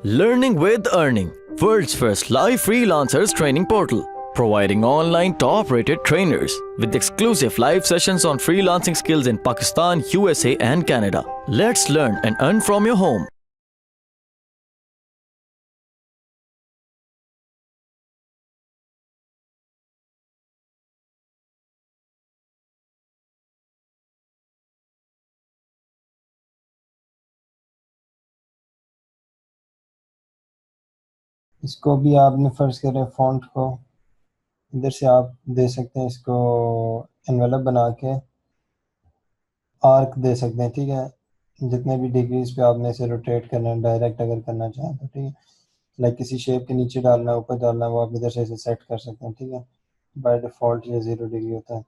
Learning with Earning, world's first live freelancers training portal, providing online top-rated trainers with exclusive live sessions on freelancing skills in Pakistan, USA and Canada. Let's learn and earn from your home. इसको भी आपने फर्ज करें font को इधर से आप दे सकते हैं, इसको एनवेलप बना के आर्क दे सकते हैं। ठीक है, जितने भी डिग्रीज पे आपने इसे रोटेट करना है, डायरेक्ट अगर करना चाहें तो ठीक है, लाइक किसी शेप के नीचे डालना है, ऊपर डालना है, वो आप इधर से इसे सेट कर सकते हैं। ठीक है, बाय डिफ़ॉल्ट ये 0 डिग्री होता है।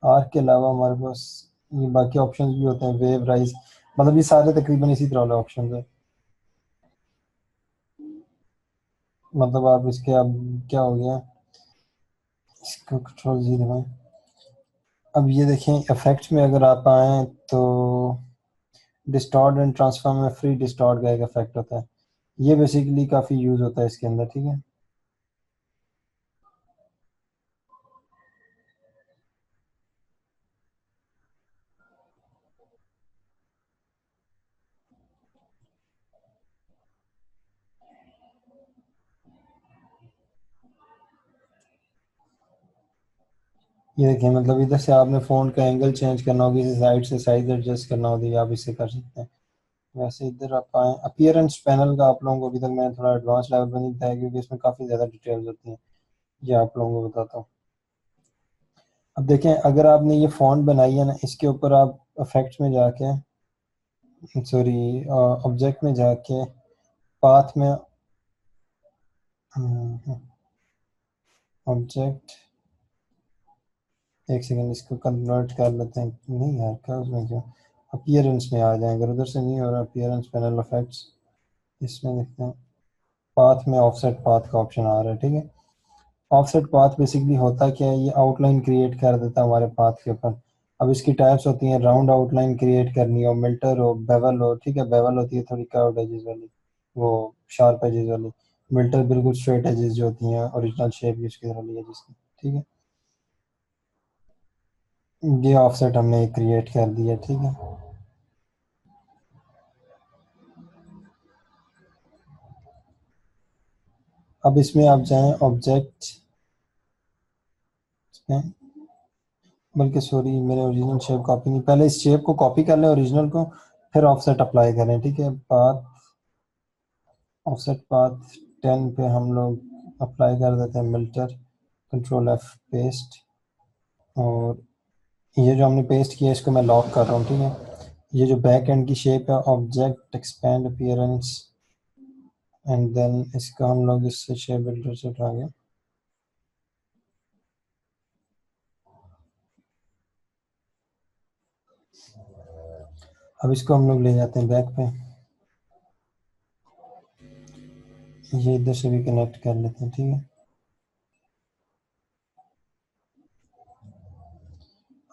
आर्क के अलावा हमारे पास ये बाकी ऑप्शंस भी होते हैं, वेव राइज, मतलब ये सारे तकरीबन इसी तरह वाले ऑप्शन है। मतलब आप इसके अब क्या हो गया, इसको कंट्रोल जी दबाएं। अब ये देखें इफेक्ट्स में अगर आप आए तो डिस्टॉर्ट एंड ट्रांसफॉर्म में फ्री डिस्टॉर्ट का एक इफेक्ट होता है, ये बेसिकली काफ़ी यूज़ होता है इसके अंदर। ठीक है, ये देखिए मतलब इधर से आपने फ़ोन का एंगल चेंज करना होगा, किसी साइड से साइज एडजस्ट करना होगा, ये आप इससे कर सकते हैं। वैसे इधर आप आए अपीयरेंस पैनल का, आप लोगों को अभी तक मैंने थोड़ा एडवांस लेवल पर नहीं बताया क्योंकि इसमें काफ़ी ज़्यादा डिटेल्स होती हैं, ये आप लोगों को बताता हूँ। अब देखें अगर आपने ये फ़ॉन्ट बनाई है ना, इसके ऊपर आप इफेक्ट्स में जाके, सॉरी ऑब्जेक्ट में जाके पाथ में ऑब्जेक्ट, एक सेकंड इसको कन्वर्ट कर लेते हैं। नहीं यार क्या उसमें क्यों, अपीयरेंस में आ जाए, अगर उधर से नहीं हो रहा अपीयरेंस पैनल इफेक्ट्स, इसमें देखते हैं पाथ में ऑफसेट पाथ का ऑप्शन आ रहा है। ठीक है, ऑफसेट पाथ बेसिकली होता क्या है, ये आउटलाइन क्रिएट कर देता है हमारे पाथ के ऊपर। अब इसकी टाइप्स होती हैं, राउंड आउटलाइन क्रिएट करनी हो, मिल्टर हो, बेवल हो। ठीक है, बेवल होती है थोड़ी कर्व्ड एजेस वाली, वो शार्प एजेस वाली। मिल्टर बिल्कुल स्ट्रेट एजेस जो होती हैं, ओरिजिनल शेप जिसकी तरह ली है जिसकी। ठीक है, ये ऑफसेट हमने क्रिएट कर दिया। ठीक है, अब इसमें आप जाएं ऑब्जेक्ट में, बल्कि सॉरी मैंने ओरिजिनल शेप कॉपी नहीं, पहले इस शेप को कॉपी कर लें ओरिजिनल को, फिर ऑफसेट अप्लाई करें। ठीक है, पाथ ऑफसेट पाथ 10 पे हम लोग अप्लाई कर देते हैं मिल्टर, कंट्रोल एफ पेस्ट, और ये जो हमने पेस्ट किया इसको मैं लॉक कर रहा हूँ। ठीक है, ये जो बैक एंड की शेप है object expand appearance, and then इसका हम लोग इससे शेप बिल्डर से उठा गया। अब इसको हम लोग ले जाते हैं बैक पे, ये इधर से भी कनेक्ट कर लेते हैं। ठीक है,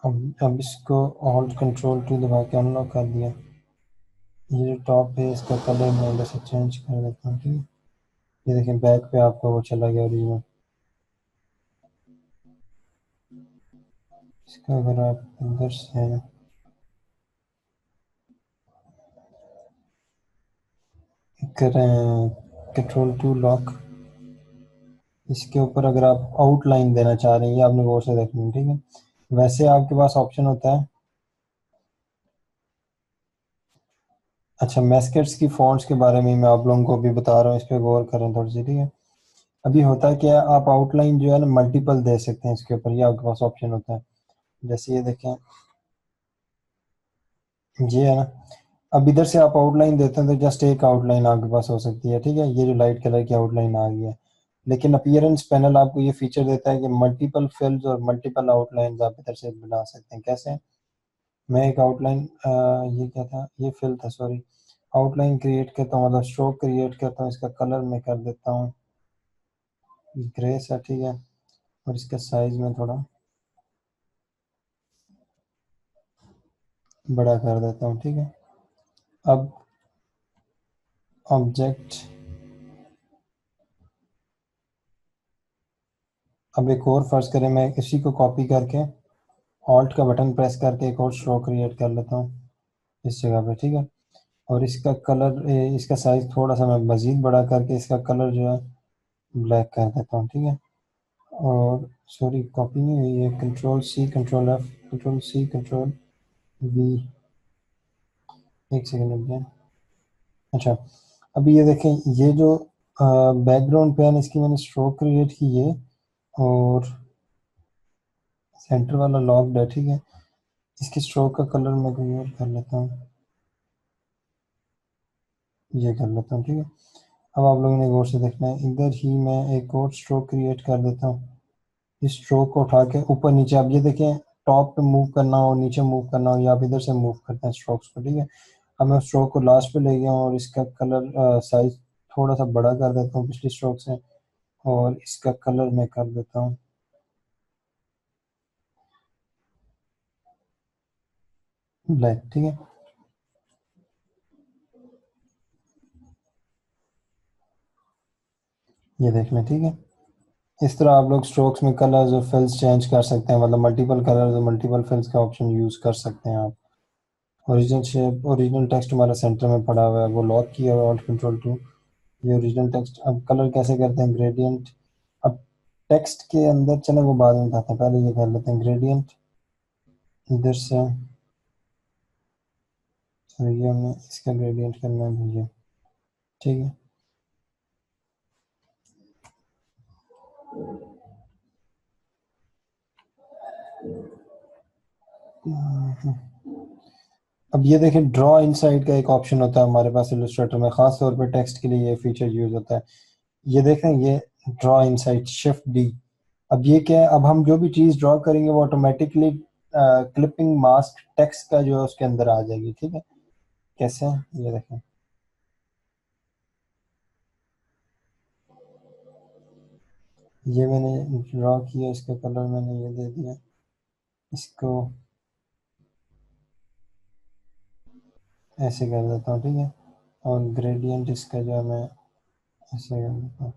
अब इसको ऑल्ट कंट्रोल टू दबा के अनलॉक कर दिया। ये जो टॉप है इसका कलर मैं इधर से चेंज कर देता हूँ। ठीक है, ये देखें बैक पे आपका वो चला गया ओरिजिनल। इसका अगर आप इधर से करें कंट्रोल टू लॉक, इसके ऊपर अगर आप आउटलाइन देना चाह रहे हैं, ये आपने गौर से देखना है। ठीक है, वैसे आपके पास ऑप्शन होता है, अच्छा मैस्केट्स की फॉन्ट्स के बारे में मैं आप लोगों को अभी बता रहा हूँ, इस पर गौर करें थोड़ी सी। ठीक है, अभी होता क्या है, आप आउटलाइन जो है ना मल्टीपल दे सकते हैं इसके ऊपर, ये आपके पास ऑप्शन होता है। जैसे ये देखें, ये है ना, अब इधर से आप आउटलाइन देते हैं तो जस्ट एक आउटलाइन आपके पास हो सकती है। ठीक है, ये जो लाइट कलर की आउटलाइन आ गई है, लेकिन अपीयरेंस पैनल आपको ये फीचर देता है कि मल्टीपल फिल्स और मल्टीपल आउटलाइन आप इधर से बना सकते हैं। कैसे, मैं एक आउटलाइन, ये क्या था, ये फिल था सॉरी, आउटलाइन क्रिएट करता हूँ, मतलब स्ट्रोक क्रिएट करता हूँ, इसका कलर मैं कर देता हूँ ग्रे सा। ठीक है, और इसका साइज में थोड़ा बड़ा कर देता हूँ। ठीक है, अब ऑब्जेक्ट अब एक और फर्ज करें, मैं इसी को कॉपी करके ऑल्ट का बटन प्रेस करके एक और स्ट्रोक क्रिएट कर लेता हूँ इस जगह पे, ठीक है। और इसका कलर, इसका साइज थोड़ा सा मैं मज़ीद बड़ा करके इसका कलर जो है ब्लैक कर देता हूँ, ठीक है। और सॉरी, कॉपी नहीं हुई है, control C control F, control C control V, एक सेकेंड रुक जाए। अच्छा, अभी ये देखें, ये जो बैकग्राउंड पे है इसकी मैंने स्ट्रोक क्रिएट की है और सेंटर वाला लॉक्ड है, ठीक है। इसकी स्ट्रोक का कलर मैं कोई और कर लेता हूँ, ये कर लेता हूँ, ठीक है। अब आप लोगों ने गौर से देखना है, इधर ही मैं एक और स्ट्रोक क्रिएट कर देता हूँ। इस स्ट्रोक को उठा के ऊपर नीचे, आप ये देखें, टॉप पे मूव करना हो, नीचे मूव करना हो, या आप इधर से मूव करते हैं स्ट्रोक्स को, ठीक है। अब मैं स्ट्रोक को लास्ट पे ले गया हूँ और इसका कलर साइज थोड़ा सा बड़ा कर देता हूँ पिछली स्ट्रोक से, और इसका कलर मैं कर देता हूँ ब्लैक, ठीक है। ये देख लें, ठीक है। इस तरह आप लोग स्ट्रोक्स में कलर्स और फिल्स चेंज कर सकते हैं, मतलब मल्टीपल कलर्स और मल्टीपल फिल्स का ऑप्शन यूज़ कर सकते हैं आप। ओरिजिनल शेप, ओरिजिनल टेक्स्ट हमारा सेंटर में पड़ा हुआ है, वो लॉक किया हुआ है ऑल्ट कंट्रोल टू। ये ओरिजिनल टेक्स्ट। अब कलर कैसे करते हैं, ग्रेडियंट। अब टेक्स्ट के अंदर, चलो वो बाद में बताते हैं, पहले ये कर लेते हैं ग्रेडियंट। इधर से, सॉरी, ये हमने इसका ग्रेडियंट करना है भैया, ठीक है। अब ये देखें, ड्रॉ इनसाइड का एक ऑप्शन होता है हमारे पास इलस्ट्रेटर में, खास तौर पे टेक्स्ट के लिए ये फीचर यूज होता है। ये देखें, ये ड्रॉ इनसाइड, शिफ्ट डी। अब ये क्या है, अब हम जो भी चीज़ ड्रॉ करेंगे वो ऑटोमेटिकली क्लिपिंग मास्क टेक्स्ट का जो है उसके अंदर आ जाएगी, ठीक है। कैसे, ये देखें, ये मैंने ड्रॉ किया, इसका कलर मैंने ये दे दिया, इसको ऐसे कर देता हूँ, ठीक है। और ग्रेडियंट इसका जो है मैं ऐसे कर देता हूँ।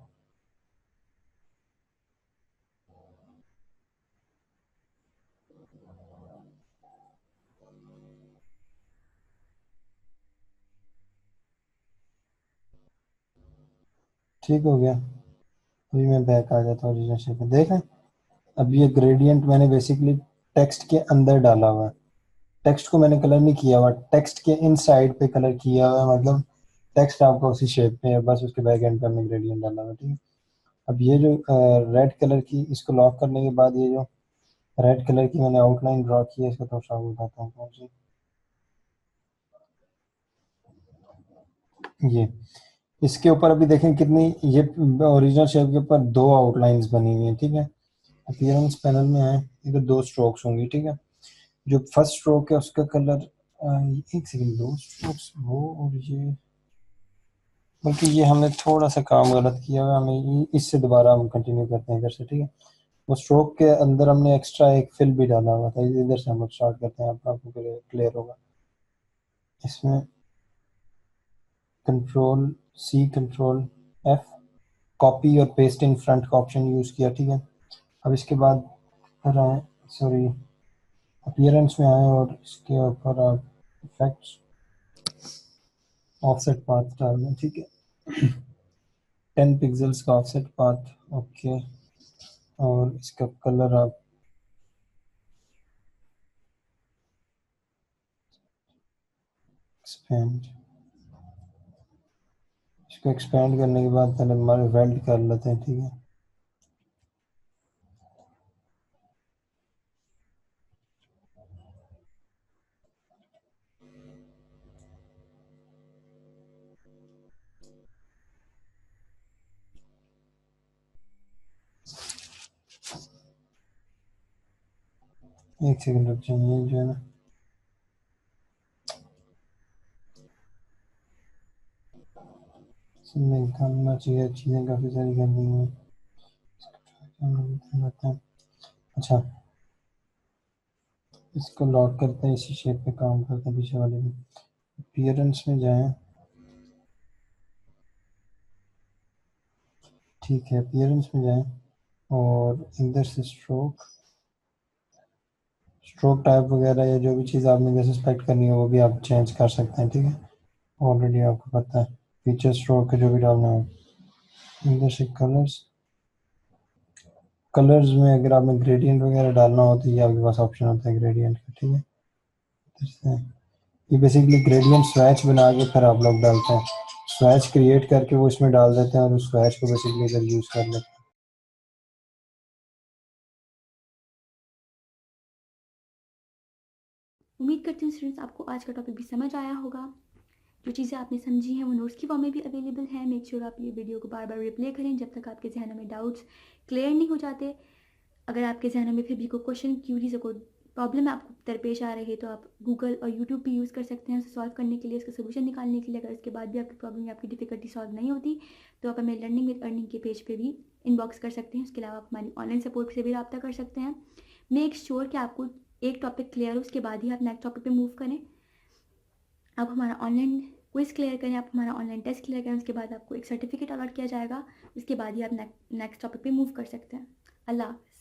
ठीक हो गया। अभी मैं बैक आ जाता हूँ ओरिजिनल शेप में, देख रहे हैं। अब ये ग्रेडियंट मैंने बेसिकली टेक्स्ट के अंदर डाला हुआ है, टेक्स्ट को मैंने कलर नहीं किया हुआ, टेक्स्ट के इन साइड पे कलर किया हुआ है, मतलब टेक्स्ट आपका उसी शेप में है, बस उसके बैक एंड पे हमने ग्रेडियंट डाला हुआ है, ठीक है। अब ये जो रेड कलर की, इसको लॉक करने के बाद ये जो रेड कलर की मैंने आउटलाइन ड्रॉ की है, इसको थोड़ा सा बताता हूँ कौन सी, ये। इसके ऊपर अभी देखें कितनी, ये ओरिजिनल शेप के ऊपर दो आउटलाइंस बनी हुई हैं, ठीक है। अपीयरेंस पैनल में है, इधर दो स्ट्रोक्स होंगी, ठीक है। जो फर्स्ट स्ट्रोक है उसका कलर, एक सेकंड, दो स्ट्रोक्स वो, और ये, बल्कि ये हमने थोड़ा सा काम गलत किया हुआ है, हमें इससे दोबारा हम कंटिन्यू करते हैं इधर से, ठीक है। वो स्ट्रोक के अंदर हमने एक्स्ट्रा एक फिल भी डाला हुआ था, इधर से हम लोग स्टार्ट करते हैं, आपको क्लियर होगा। इसमें control C control F, copy और पेस्ट इन फ्रंट का ऑप्शन यूज़ किया, ठीक है। अब इसके बाद फिर आए, सॉरी, अपीयरेंस में आए और इसके ऊपर आप इफेक्ट्स, ऑफसेट पाथ डाल दें, ठीक है। 10 पिक्सल्स का ऑफसेट पाथ, ओके। और इसका कलर आप एक्सपेंड, इसको एक्सपेंड करने के बाद पहले हमारे वेल्ड कर लेते हैं, ठीक है। एक सेकंड रुक जाइए, जो है ना, इसमें करना चाहिए, चीज़ें काफ़ी सारी करनी है। अच्छा, इसको लॉक करते हैं, इसी शेप पे काम करते हैं पीछे वाले में। अपीयरेंस में जाएं, ठीक है, अपीयरेंस में जाएं, और इधर से स्ट्रोक टाइप वगैरह या जो भी चीज़ आपने जैसे सेलेक्ट करनी है वो भी आप चेंज कर सकते हैं, ठीक है। ऑलरेडी आपको पता है फीचर स्ट्रोक का जो भी डालना है। इधर से कलर्स में अगर आपने ग्रेडियंट वगैरह डालना हो तो ये आपके पास ऑप्शन होता है ग्रेडियंट का, ठीक है। इधर से ये बेसिकली ग्रेडियंट स्वैच बना के फिर आप लोग डालते हैं, स्वैच क्रिएट करके वो इसमें डाल देते हैं और उस स्वैच को बेसिकली इधर यूज़ कर लेते हैं। उम्मीद करती हूँ स्टूडेंट्स आपको आज का टॉपिक भी समझ आया होगा। जो चीज़ें आपने समझी हैं वो नोट्स की फॉर्म में भी अवेलेबल है। मेक श्योर आप ये वीडियो को बार बार रिप्ले करें जब तक आपके जहनों में डाउट्स क्लियर नहीं हो जाते। अगर आपके जहनों में फिर भी कोई क्वेश्चन, क्यूरीज, कोई प्रॉब्लम आपको दरपेश आ रही है तो आप गूगल और यूट्यूब भी यूज़ कर सकते हैं उसे सॉल्व करने के लिए, उसका सोल्यूशन निकालने के लिए। अगर इसके बाद भी आपकी प्रॉब्लम या आपकी डिफिकल्टी सॉल्व नहीं होती तो आप हमें लर्निंग विद अर्निंग के पेज पे भी इनबॉक्स कर सकते हैं। उसके अलावा आप हमारी ऑनलाइन सपोर्ट से भी रब्ता कर सकते हैं। मेक श्योर कि आपको एक टॉपिक क्लियर हो, उसके बाद ही आप नेक्स्ट टॉपिक पे मूव करें। आप हमारा ऑनलाइन क्विज क्लियर करें, आप हमारा ऑनलाइन टेस्ट क्लियर करें, उसके बाद आपको एक सर्टिफिकेट अलॉट किया जाएगा। उसके बाद ही आप नेक्स्ट टॉपिक पे मूव कर सकते हैं। अल्लाह हाफ़िज़।